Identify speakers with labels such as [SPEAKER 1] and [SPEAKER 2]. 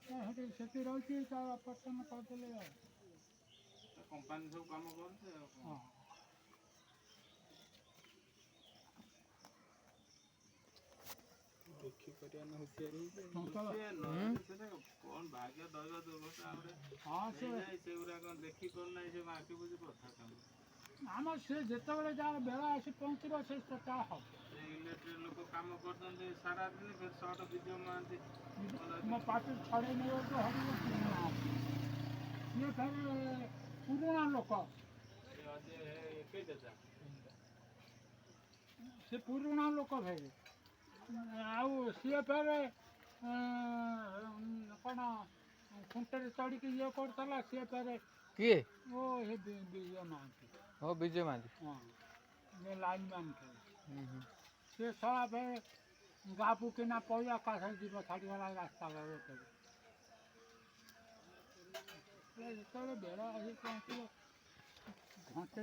[SPEAKER 1] ସେଠି ରହିଛି ତା ଅପରେସନ୍ କରିଦେଲେ ଆଉ।
[SPEAKER 2] କମ୍ପାନୀ ସବୁ କାମ କରୁଛି ଆଉ
[SPEAKER 1] ହଁ
[SPEAKER 3] ଦେଖି କରିବା ନା ହୁସିଆରି
[SPEAKER 2] କଣ ଭାଗ୍ୟ ଦୈବ ଦୁର୍ଘଟଣା
[SPEAKER 1] ହଁ
[SPEAKER 2] ହେଇଯାଏ ସେଗୁରା କଣ ଦେଖି ପାରୁନାହିଁ ସେ ଆଖି ବୁଝି କଥା କାମ
[SPEAKER 1] ଆମର ସେ ଯେତେବେଳେ ଯାହାର ବେଳ ଆସି ପହଞ୍ଚିବ ସେ ତା ହବ।
[SPEAKER 2] ସେ ଇଲେକ୍ଟ୍ରି ଲୋକ କାମ କରୁଛନ୍ତି ସାରା ଦିନ ଫେର ସର୍ଟ ବିଜୟ ମହାନ୍ତି
[SPEAKER 1] ମୋ ପାଟିରୁ ଛଡ଼େଇ ନେବାକୁ ହରିବ ସିଏ ଫେରେ ପୁରୁଣା ଲୋକ ସେ ପୁରୁଣା ଲୋକ ଫେରେ ଆଉ ସିଏ ଫେରେ କ'ଣ ଖୁଣ୍ଟରେ ଚଢ଼ିକି ଇଏ କରୁଥିଲା ସିଏ ଫେରେ
[SPEAKER 3] କିଏ
[SPEAKER 1] ଓ ହେ ବିଜୟ ମହାନ୍ତି
[SPEAKER 3] ଓ ବିଜୟ ମହାନ୍ତି
[SPEAKER 1] ହଁ ଲାଇନ୍ ମ୍ୟାନ୍ ଫେରେ ସେ ଶଳା ଫେରେ ଗାବୁ କିନା ପଇଲା କାଠ ଯିବ ଛାଡ଼ିଗଲା ରାସ୍ତା ଫେରେ ଯେତେବେଳେ ବେଳ ଆସି ପହଞ୍ଚିବ ଘଣ୍ଟେ